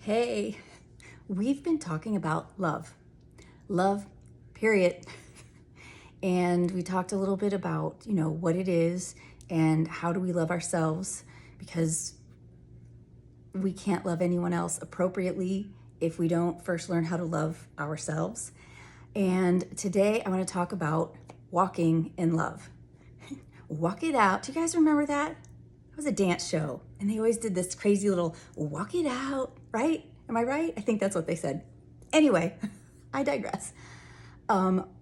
Hey, we've been talking about love, period. And we talked a little bit about, what it is and how do we love ourselves, because we can't love anyone else appropriately if we don't first learn how to love ourselves. And today I want to talk about walking in love. Walk it out. Do you guys remember that? It was a dance show, and they always did this crazy little walk it out, right? Am I right? I think that's what they said. Anyway, I digress.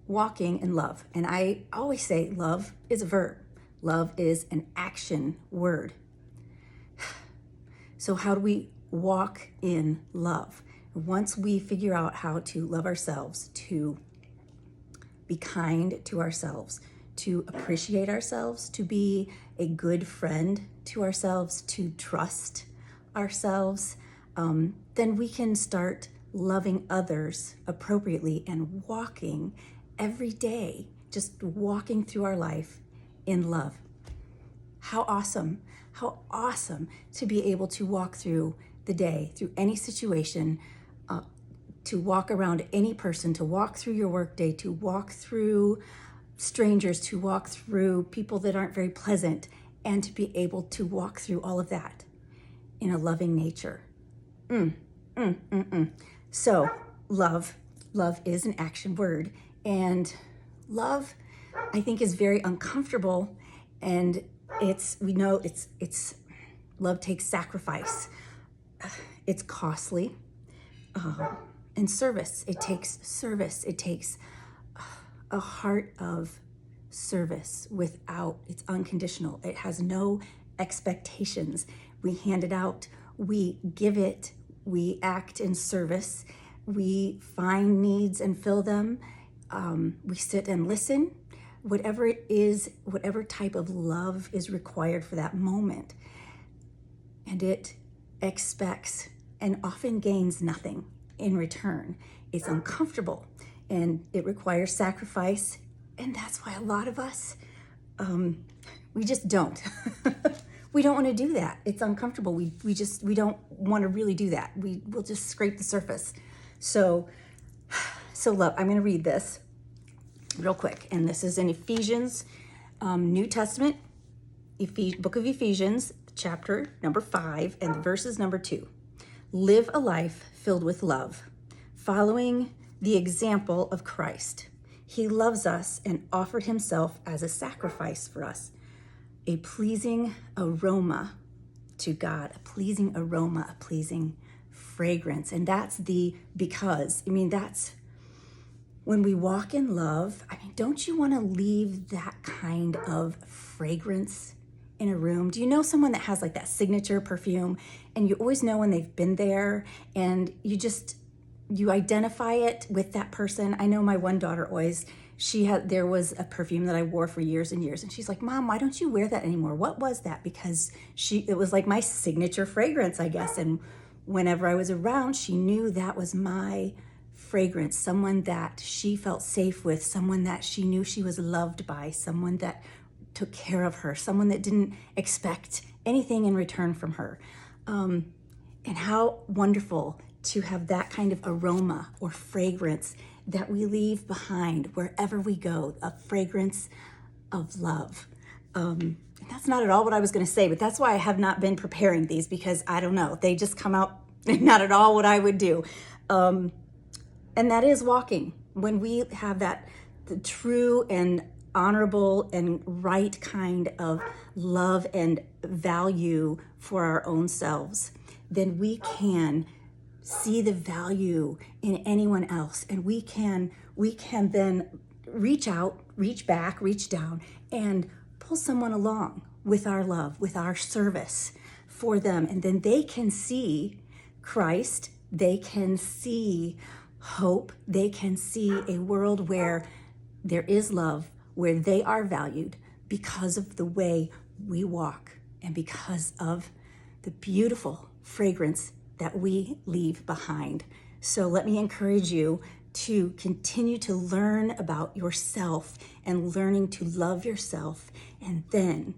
Walking in love. And I always say love is a verb. Love is an action word. So how do we walk in love? Once we figure out how to love ourselves, to be kind to ourselves, to appreciate ourselves, to be a good friend to ourselves, to trust ourselves, then we can start loving others appropriately and walking every day, just walking through our life in love. How awesome to be able to walk through the day, through any situation, to walk around any person, to walk through your workday, to walk through strangers, to walk through people that aren't very pleasant, and to be able to walk through all of that in a loving nature. So love is an action word, and love, I think, is very uncomfortable, and we know it's love takes sacrifice. It's costly, and service. It takes service. It takes a heart of service it's unconditional. It has no expectations. We hand it out, we give it, we act in service, we find needs and fill them, we sit and listen, whatever it is, whatever type of love is required for that moment. And it expects and often gains nothing in return. It's uncomfortable and it requires sacrifice. And that's why a lot of us, we just don't. We don't want to do that. It's uncomfortable. We don't want to really do that. We'll just scrape the surface. So love, I'm going to read this real quick. And this is in Ephesians, New Testament, book of Ephesians, chapter number 5 and verses number 2. Live a life filled with love, following the example of Christ. He loves us and offered himself as a sacrifice for us, a pleasing aroma to God, a pleasing aroma, a pleasing fragrance. And that's that's when we walk in love. Don't you want to leave that kind of fragrance in a room? Do you know someone that has like that signature perfume, and you always know when they've been there, and you identify it with that person? I know my one daughter always, there was a perfume that I wore for years and years, and she's like, Mom, why don't you wear that anymore? What was that? Because it was like my signature fragrance, I guess. And whenever I was around, she knew that was my fragrance, someone that she felt safe with, someone that she knew she was loved by, someone that took care of her, someone that didn't expect anything in return from her. And how wonderful to have that kind of aroma or fragrance that we leave behind wherever we go, a fragrance of love. And that's not at all what I was going to say, but that's why I have not been preparing these, because I don't know, they just come out not at all what I would do. And that is walking. When we have the true and honorable and right kind of love and value for our own selves, then we can see the value in anyone else, and we can then reach out, reach back, reach down, and pull someone along with our love, with our service for them. And then they can see Christ, they can see hope, they can see a world where there is love, where they are valued because of the way we walk and because of the beautiful fragrance that we leave behind. So let me encourage you to continue to learn about yourself and learning to love yourself, and then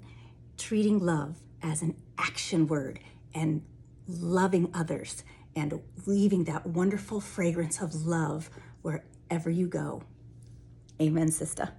treating love as an action word and loving others and leaving that wonderful fragrance of love wherever you go. Amen, sister.